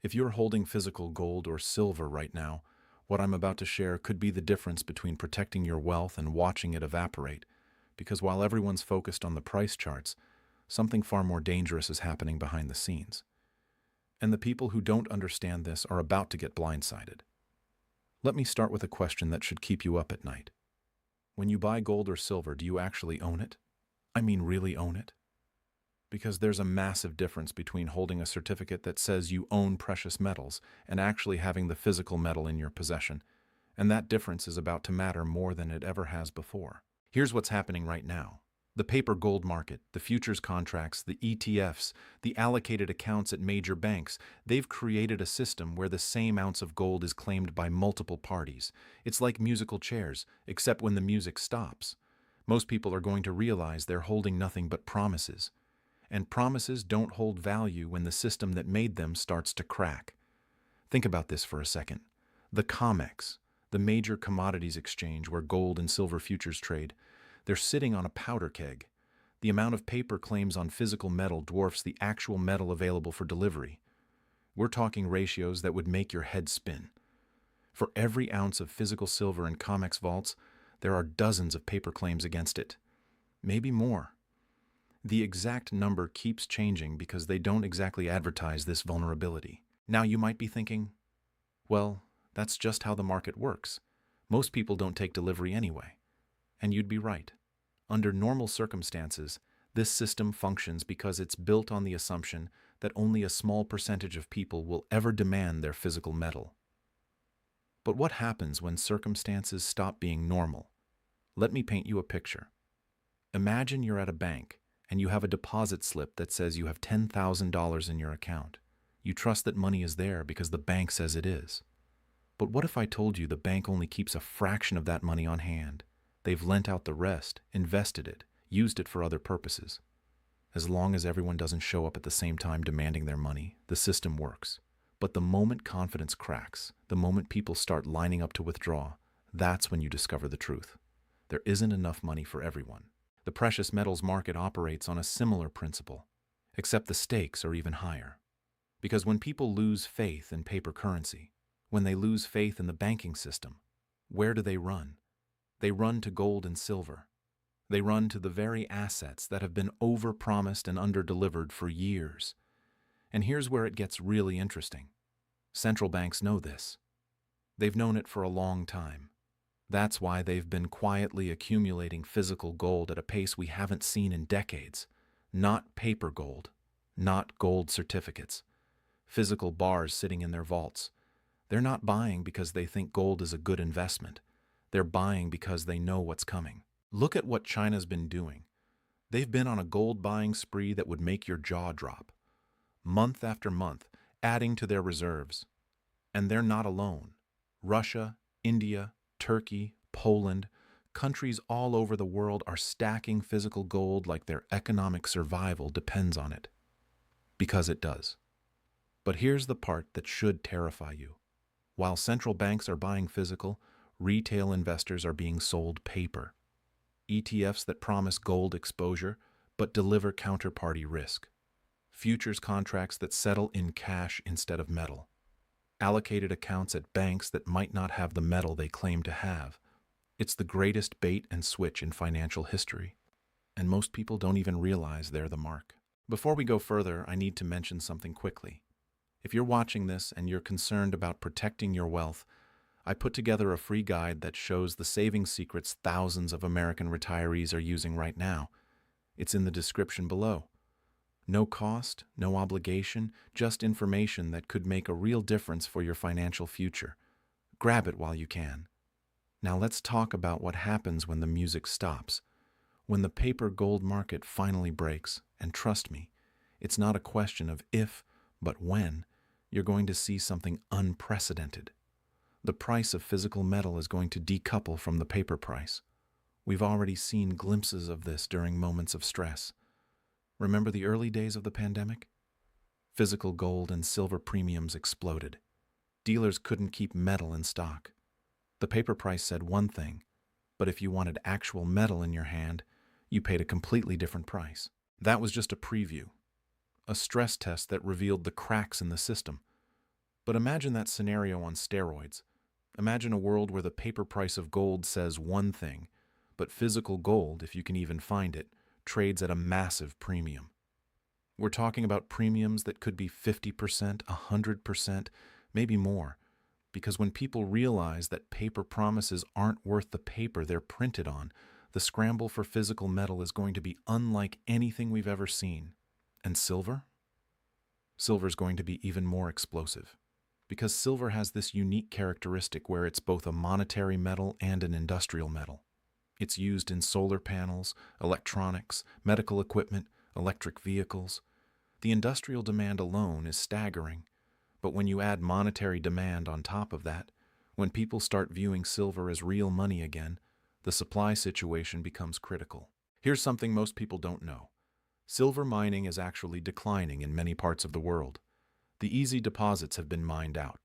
If you're holding physical gold or silver right now, what I'm about to share could be the difference between protecting your wealth and watching it evaporate. Because while everyone's focused on the price charts, something far more dangerous is happening behind the scenes. And the people who don't understand this are about to get blindsided. Let me start with a question that should keep you up at night. When you buy gold or silver, do you actually own it? I mean, really own it? Because there's a massive difference between holding a certificate that says you own precious metals and actually having the physical metal in your possession, and that difference is about to matter more than it ever has before. Here's what's happening right now. The paper gold market, the futures contracts, the ETFs, the allocated accounts at major banks, they've created a system where the same ounce of gold is claimed by multiple parties. It's like musical chairs, except when the music stops. Most people are going to realize they're holding nothing but promises. And promises don't hold value when the system that made them starts to crack. Think about this for a second. The COMEX, the major commodities exchange where gold and silver futures trade, they're sitting on a powder keg. The amount of paper claims on physical metal dwarfs the actual metal available for delivery. We're talking ratios that would make your head spin. For every ounce of physical silver in COMEX vaults, there are dozens of paper claims against it. Maybe more. The exact number keeps changing because they don't exactly advertise this vulnerability. Now you might be thinking, well, that's just how the market works. Most people don't take delivery anyway. And you'd be right. Under normal circumstances, this system functions because it's built on the assumption that only a small percentage of people will ever demand their physical metal. But what happens when circumstances stop being normal? Let me paint you a picture. Imagine you're at a bank and you have a deposit slip that says you have $10,000 in your account. You trust that money is there because the bank says it is. But what if I told you the bank only keeps a fraction of that money on hand? They've lent out the rest, invested it, used it for other purposes. As long as everyone doesn't show up at the same time demanding their money, the system works. But the moment confidence cracks, the moment people start lining up to withdraw, that's when you discover the truth. There isn't enough money for everyone. The precious metals market operates on a similar principle, except the stakes are even higher. Because when people lose faith in paper currency, when they lose faith in the banking system, where do they run? They run to gold and silver. They run to the very assets that have been overpromised and underdelivered for years. And here's where it gets really interesting. Central banks know this. They've known it for a long time. That's why they've been quietly accumulating physical gold at a pace we haven't seen in decades. Not paper gold, not gold certificates. Physical bars sitting in their vaults. They're not buying because they think gold is a good investment. They're buying because they know what's coming. Look at what China's been doing. They've been on a gold buying spree that would make your jaw drop. Month after month, adding to their reserves. And they're not alone. Russia, India, Turkey, Poland, countries all over the world are stacking physical gold like their economic survival depends on it. Because it does. But here's the part that should terrify you. While central banks are buying physical, retail investors are being sold paper. ETFs that promise gold exposure but deliver counterparty risk. Futures contracts that settle in cash instead of metal. Allocated accounts at banks that might not have the metal they claim to have. It's the greatest bait and switch in financial history. And most people don't even realize they're the mark. Before we go further, I need to mention something quickly. If you're watching this and you're concerned about protecting your wealth, I put together a free guide that shows the saving secrets thousands of American retirees are using right now. It's in the description below. No cost, no obligation, just information that could make a real difference for your financial future. Grab it while you can. Now let's talk about what happens when the music stops. When the paper gold market finally breaks, and trust me, it's not a question of if, but when, you're going to see something unprecedented. The price of physical metal is going to decouple from the paper price. We've already seen glimpses of this during moments of stress. Remember the early days of the pandemic? Physical gold and silver premiums exploded. Dealers couldn't keep metal in stock. The paper price said one thing, but if you wanted actual metal in your hand, you paid a completely different price. That was just a preview, a stress test that revealed the cracks in the system. But imagine that scenario on steroids. Imagine a world where the paper price of gold says one thing, but physical gold, if you can even find it, trades at a massive premium. We're talking about premiums that could be 50%, 100%, maybe more, because when people realize that paper promises aren't worth the paper they're printed on, the scramble for physical metal is going to be unlike anything we've ever seen. And silver? Silver's going to be even more explosive, because silver has this unique characteristic where it's both a monetary metal and an industrial metal. It's used in solar panels, electronics, medical equipment, electric vehicles. The industrial demand alone is staggering, but when you add monetary demand on top of that, when people start viewing silver as real money again, the supply situation becomes critical. Here's something most people don't know. Silver mining is actually declining in many parts of the world. The easy deposits have been mined out.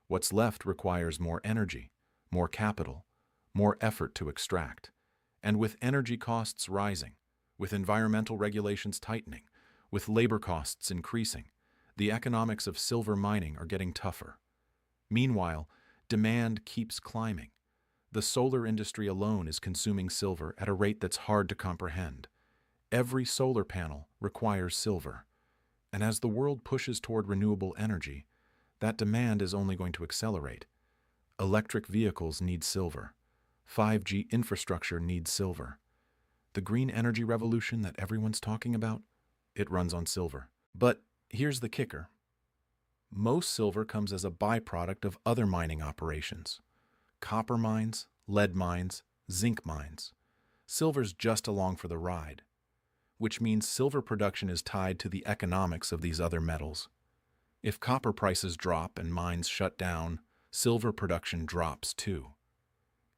What's left requires more energy, more capital, more effort to extract. And with energy costs rising, with environmental regulations tightening, with labor costs increasing, the economics of silver mining are getting tougher. Meanwhile, demand keeps climbing. The solar industry alone is consuming silver at a rate that's hard to comprehend. Every solar panel requires silver. And as the world pushes toward renewable energy, that demand is only going to accelerate. Electric vehicles need silver. 5G infrastructure needs silver. The green energy revolution that everyone's talking about, it runs on silver. But here's the kicker. Most silver comes as a byproduct of other mining operations. Copper mines, lead mines, zinc mines. Silver's just along for the ride, which means silver production is tied to the economics of these other metals. If copper prices drop and mines shut down, silver production drops too.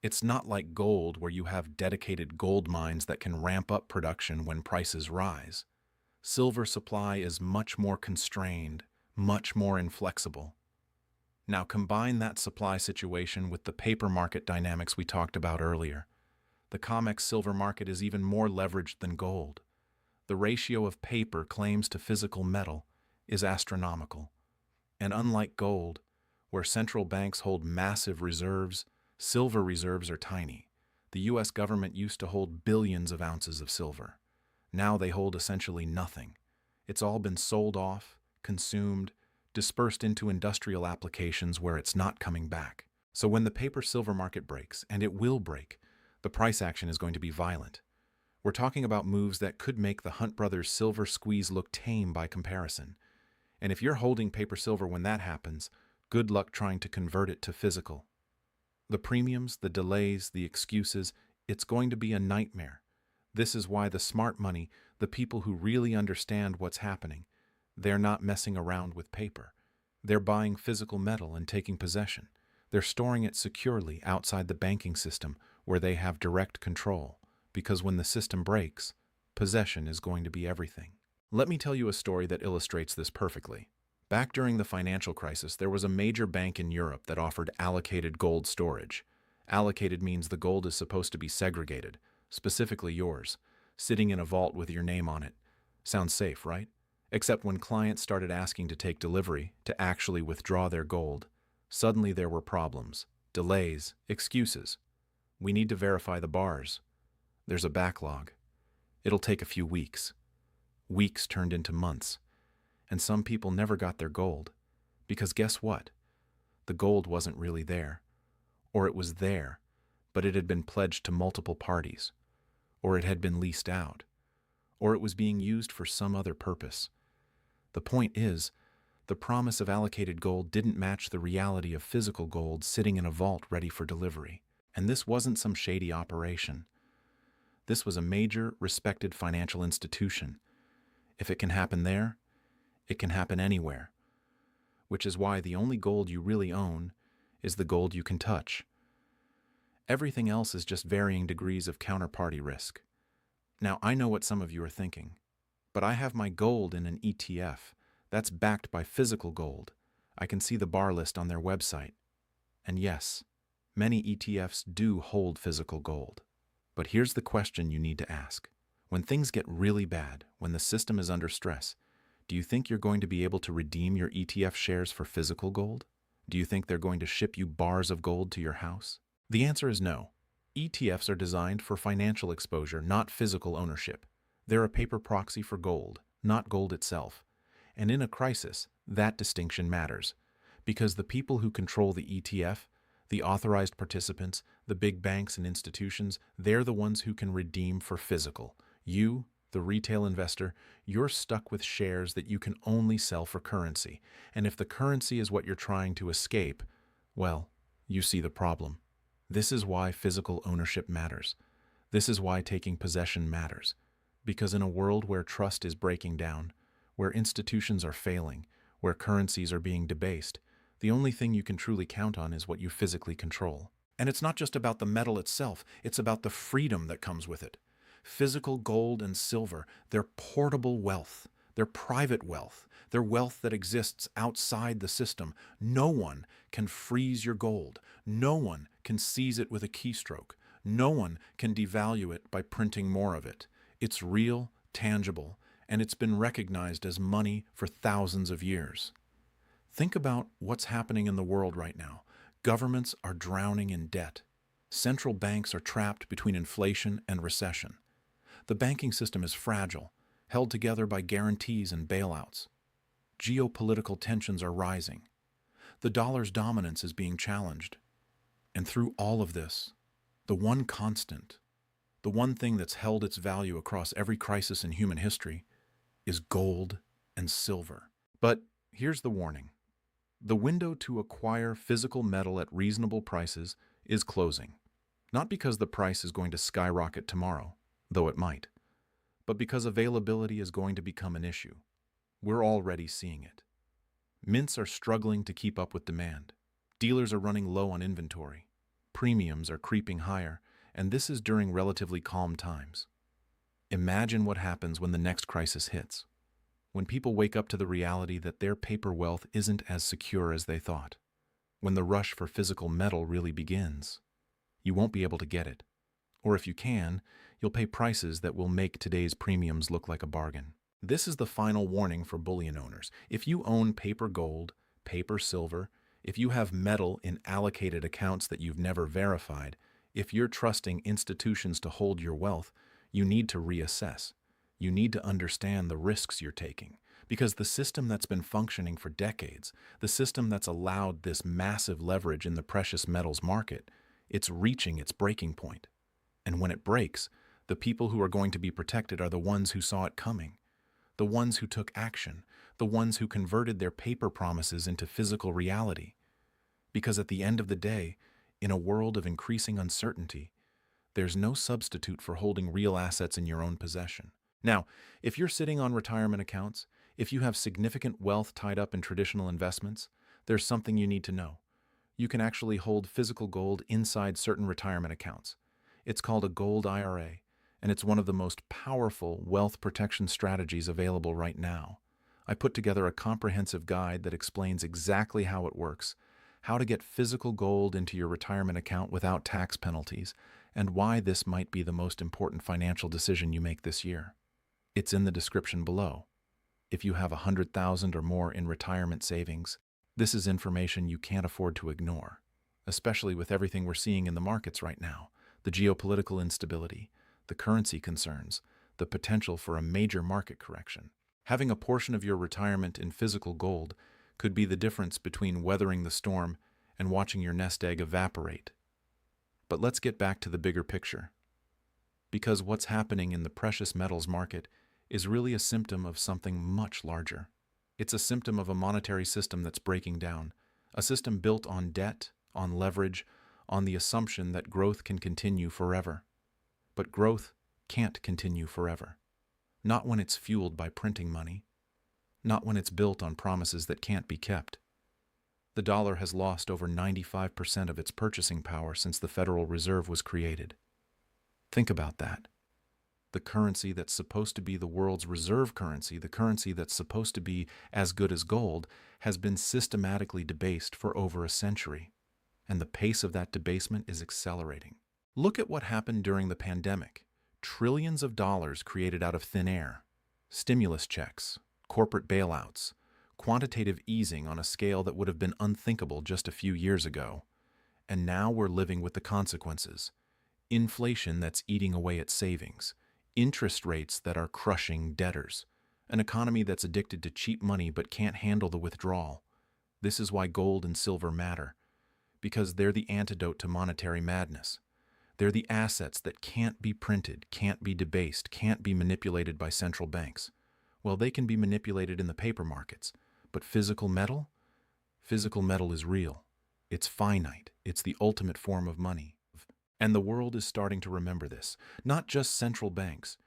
It's not like gold where you have dedicated gold mines that can ramp up production when prices rise. Silver supply is much more constrained, much more inflexible. Now combine that supply situation with the paper market dynamics we talked about earlier. The COMEX silver market is even more leveraged than gold. The ratio of paper claims to physical metal is astronomical. And unlike gold, where central banks hold massive reserves, silver reserves are tiny. The U.S. government used to hold billions of ounces of silver. Now they hold essentially nothing. It's all been sold off, consumed, dispersed into industrial applications where it's not coming back. So when the paper-silver market breaks, and it will break, the price action is going to be violent. We're talking about moves that could make the Hunt Brothers silver squeeze look tame by comparison. And if you're holding paper-silver when that happens, good luck trying to convert it to physical. The premiums, the delays, the excuses, it's going to be a nightmare. This is why the smart money, the people who really understand what's happening, they're not messing around with paper. They're buying physical metal and taking possession. They're storing it securely outside the banking system where they have direct control, because when the system breaks, possession is going to be everything. Let me tell you a story that illustrates this perfectly. Back during the financial crisis, there was a major bank in Europe that offered allocated gold storage. Allocated means the gold is supposed to be segregated, specifically yours, sitting in a vault with your name on it. Sounds safe, right? Except when clients started asking to take delivery, to actually withdraw their gold, suddenly there were problems, delays, excuses. We need to verify the bars. There's a backlog. It'll take a few weeks. Weeks turned into months. And some people never got their gold. Because guess what? The gold wasn't really there. Or it was there, but it had been pledged to multiple parties. Or it had been leased out. Or it was being used for some other purpose. The point is, the promise of allocated gold didn't match the reality of physical gold sitting in a vault ready for delivery. And this wasn't some shady operation. This was a major, respected financial institution. If it can happen there, it can happen anywhere. Which is why the only gold you really own is the gold you can touch. Everything else is just varying degrees of counterparty risk. Now, I know what some of you are thinking, but I have my gold in an ETF that's backed by physical gold. I can see the bar list on their website. And yes, many ETFs do hold physical gold. But here's the question you need to ask. When things get really bad, when the system is under stress, do you think you're going to be able to redeem your ETF shares for physical gold? Do you think they're going to ship you bars of gold to your house? The answer is no. ETFs are designed for financial exposure, not physical ownership. They're a paper proxy for gold, not gold itself. And in a crisis, that distinction matters. Because the people who control the ETF, the authorized participants, the big banks and institutions, they're the ones who can redeem for physical. You, the retail investor, you're stuck with shares that you can only sell for currency. And if the currency is what you're trying to escape, well, you see the problem. This is why physical ownership matters. This is why taking possession matters. Because in a world where trust is breaking down, where institutions are failing, where currencies are being debased, the only thing you can truly count on is what you physically control. And it's not just about the metal itself, it's about the freedom that comes with it. Physical gold and silver, they're portable wealth. They're private wealth. They're wealth that exists outside the system. No one can freeze your gold. No one can seize it with a keystroke. No one can devalue it by printing more of it. It's real, tangible, and it's been recognized as money for thousands of years. Think about what's happening in the world right now. Governments are drowning in debt. Central banks are trapped between inflation and recession. The banking system is fragile, held together by guarantees and bailouts. Geopolitical tensions are rising. The dollar's dominance is being challenged. And through all of this, the one constant, the one thing that's held its value across every crisis in human history, is gold and silver. But here's the warning. The window to acquire physical metal at reasonable prices is closing. Not because the price is going to skyrocket tomorrow, though it might, but because availability is going to become an issue. We're already seeing it. Mints are struggling to keep up with demand. Dealers are running low on inventory. Premiums are creeping higher, and this is during relatively calm times. Imagine what happens when the next crisis hits. When people wake up to the reality that their paper wealth isn't as secure as they thought. When the rush for physical metal really begins. You won't be able to get it. Or if you can, you'll pay prices that will make today's premiums look like a bargain. This is the final warning for bullion owners. If you own paper gold, paper silver, if you have metal in allocated accounts that you've never verified, if you're trusting institutions to hold your wealth, you need to reassess. You need to understand the risks you're taking. Because the system that's been functioning for decades, the system that's allowed this massive leverage in the precious metals market, it's reaching its breaking point. And when it breaks, the people who are going to be protected are the ones who saw it coming, the ones who took action, the ones who converted their paper promises into physical reality. Because at the end of the day, in a world of increasing uncertainty, there's no substitute for holding real assets in your own possession. Now, if you're sitting on retirement accounts, if you have significant wealth tied up in traditional investments, there's something you need to know. You can actually hold physical gold inside certain retirement accounts. It's called a gold IRA, and it's one of the most powerful wealth protection strategies available right now. I put together a comprehensive guide that explains exactly how it works, how to get physical gold into your retirement account without tax penalties, and why this might be the most important financial decision you make this year. It's in the description below. If you have $100,000 or more in retirement savings, this is information you can't afford to ignore, especially with everything we're seeing in the markets right now, the geopolitical instability, the currency concerns, the potential for a major market correction. Having a portion of your retirement in physical gold could be the difference between weathering the storm and watching your nest egg evaporate. But let's get back to the bigger picture. Because what's happening in the precious metals market is really a symptom of something much larger. It's a symptom of a monetary system that's breaking down, a system built on debt, on leverage, on the assumption that growth can continue forever. But growth can't continue forever. Not when it's fueled by printing money. Not when it's built on promises that can't be kept. The dollar has lost over 95% of its purchasing power since the Federal Reserve was created. Think about that. The currency that's supposed to be the world's reserve currency, the currency that's supposed to be as good as gold, has been systematically debased for over a century. And the pace of that debasement is accelerating. Look at what happened during the pandemic. Trillions of dollars created out of thin air. Stimulus checks, corporate bailouts, quantitative easing on a scale that would have been unthinkable just a few years ago. And now we're living with the consequences. Inflation that's eating away at savings, interest rates that are crushing debtors, an economy that's addicted to cheap money but can't handle the withdrawal. This is why gold and silver matter, because they're the antidote to monetary madness. They're the assets that can't be printed, can't be debased, can't be manipulated by central banks. Well, they can be manipulated in the paper markets, but physical metal? Physical metal is real. It's finite. It's the ultimate form of money. And the world is starting to remember this. Not just central banks,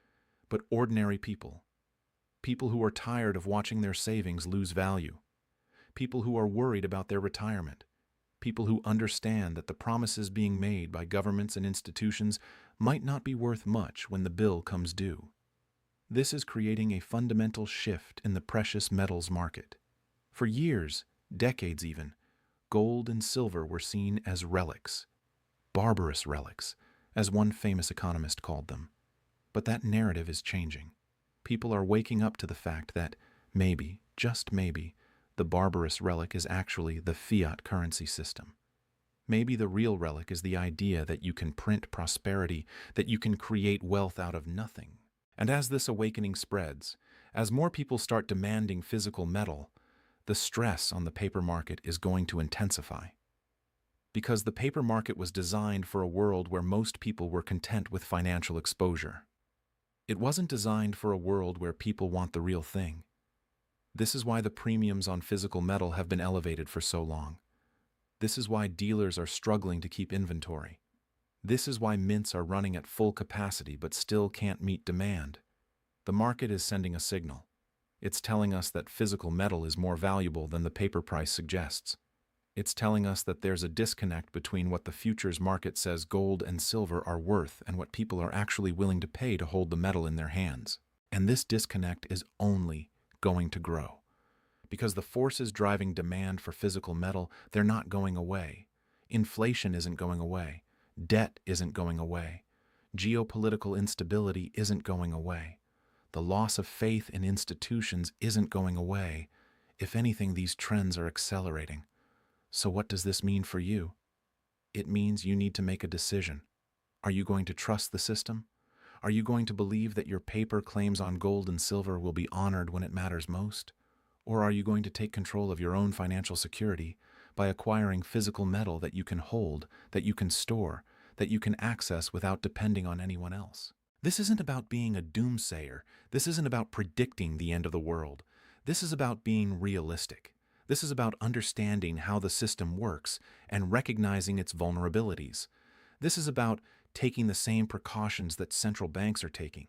but ordinary people. People who are tired of watching their savings lose value. People who are worried about their retirement. People who understand that the promises being made by governments and institutions might not be worth much when the bill comes due. This is creating a fundamental shift in the precious metals market. For years, decades even, gold and silver were seen as relics. Barbarous relics, as one famous economist called them. But that narrative is changing. People are waking up to the fact that maybe, just maybe, the barbarous relic is actually the fiat currency system. Maybe the real relic is the idea that you can print prosperity, that you can create wealth out of nothing. And as this awakening spreads, as more people start demanding physical metal, the stress on the paper market is going to intensify. Because the paper market was designed for a world where most people were content with financial exposure. It wasn't designed for a world where people want the real thing. This is why the premiums on physical metal have been elevated for so long. This is why dealers are struggling to keep inventory. This is why mints are running at full capacity but still can't meet demand. The market is sending a signal. It's telling us that physical metal is more valuable than the paper price suggests. It's telling us that there's a disconnect between what the futures market says gold and silver are worth and what people are actually willing to pay to hold the metal in their hands. And this disconnect is only going to grow. Because the forces driving demand for physical metal, they're not going away. Inflation isn't going away. Debt isn't going away. Geopolitical instability isn't going away. The loss of faith in institutions isn't going away. If anything, these trends are accelerating. So what does this mean for you? It means you need to make a decision. Are you going to trust the system? Are you going to believe that your paper claims on gold and silver will be honored when it matters most? Or are you going to take control of your own financial security by acquiring physical metal that you can hold, that you can store, that you can access without depending on anyone else? This isn't about being a doomsayer. This isn't about predicting the end of the world. This is about being realistic. This is about understanding how the system works and recognizing its vulnerabilities. This is about taking the same precautions that central banks are taking,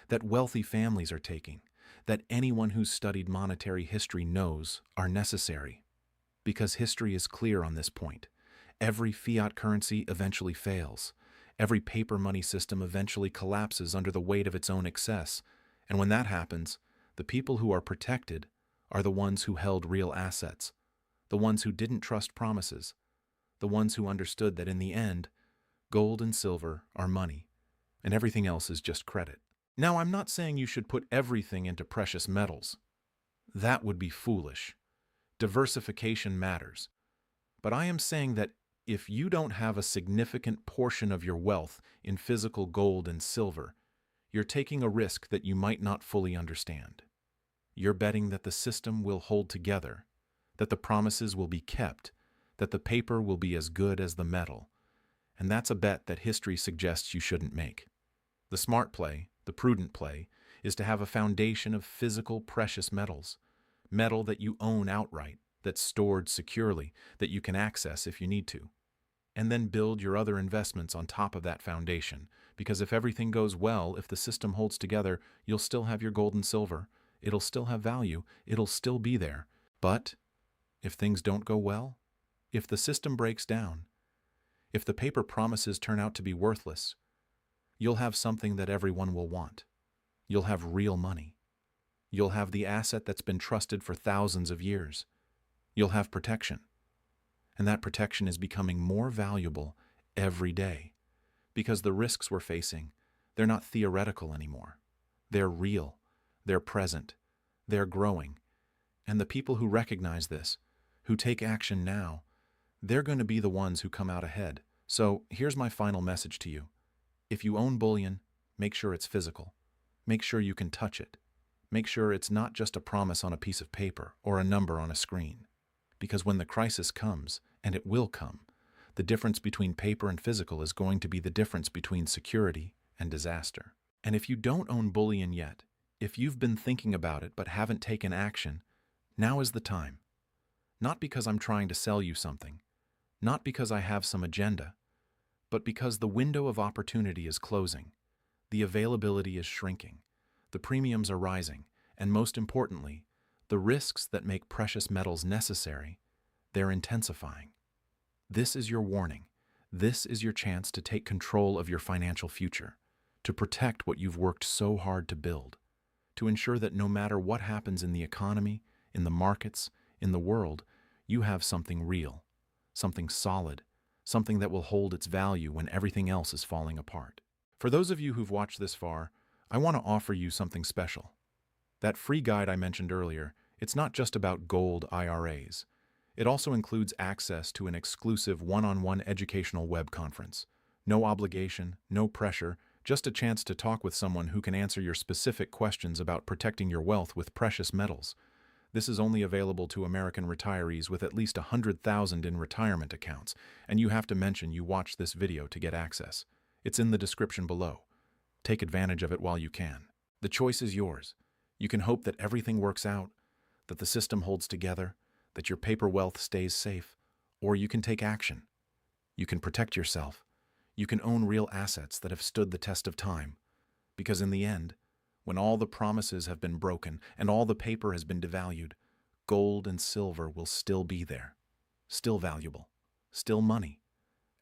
that wealthy families are taking, that anyone who's studied monetary history knows are necessary. Because history is clear on this point. Every fiat currency eventually fails. Every paper money system eventually collapses under the weight of its own excess. And when that happens, the people who are protected are the ones who held real assets, the ones who didn't trust promises, the ones who understood that in the end, gold and silver are money, and everything else is just credit. Now, I'm not saying you should put everything into precious metals. That would be foolish. Diversification matters. But I am saying that if you don't have a significant portion of your wealth in physical gold and silver, you're taking a risk that you might not fully understand. You're betting that the system will hold together, that the promises will be kept, that the paper will be as good as the metal. And that's a bet that history suggests you shouldn't make. The smart play, the prudent play, is to have a foundation of physical precious metals, metal that you own outright, that's stored securely, that you can access if you need to. And then build your other investments on top of that foundation, because if everything goes well, if the system holds together, you'll still have your gold and silver. It'll still have value, it'll still be there. But if things don't go well, if the system breaks down, if the paper promises turn out to be worthless, you'll have something that everyone will want. You'll have real money. You'll have the asset that's been trusted for thousands of years. You'll have protection. And that protection is becoming more valuable every day because the risks we're facing, they're not theoretical anymore. They're real. They're present, they're growing, And the people who recognize this, who take action now, they're going to be the ones who come out ahead. So here's my final message to you. If you own bullion, make sure it's physical. Make sure you can touch it. Make sure it's not just a promise on a piece of paper or a number on a screen. Because when the crisis comes, and it will come, the difference between paper and physical is going to be the difference between security and disaster. And if you don't own bullion yet, if you've been thinking about it but haven't taken action, now is the time. Not because I'm trying to sell you something, not because I have some agenda, but because the window of opportunity is closing, the availability is shrinking, the premiums are rising, and most importantly, the risks that make precious metals necessary, they're intensifying. This is your warning. This is your chance to take control of your financial future, to protect what you've worked so hard to build, to ensure that no matter what happens in the economy, in the markets, in the world, you have something real, something solid, something that will hold its value when everything else is falling apart. For those of you who've watched this far, I want to offer you something special. That free guide I mentioned earlier, it's not just about gold IRAs. It also includes access to an exclusive one-on-one educational web conference. No obligation, no pressure, just a chance to talk with someone who can answer your specific questions about protecting your wealth with precious metals. This is only available to American retirees with at least $100,000 in retirement accounts, and you have to mention you watched this video to get access. It's in the description below. Take advantage of it while you can. The choice is yours. You can hope that everything works out, that the system holds together, that your paper wealth stays safe, or you can take action. You can protect yourself. You can own real assets that have stood the test of time. Because in the end, when all the promises have been broken and all the paper has been devalued, gold and silver will still be there, still valuable, still money,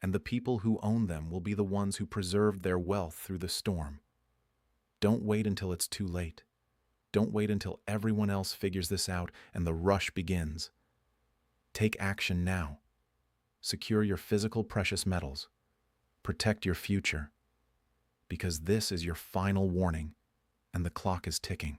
and the people who own them will be the ones who preserved their wealth through the storm. Don't wait until it's too late. Don't wait until everyone else figures this out and the rush begins. Take action now. Secure your physical precious metals. Protect your future. Because this is your final warning, and the clock is ticking.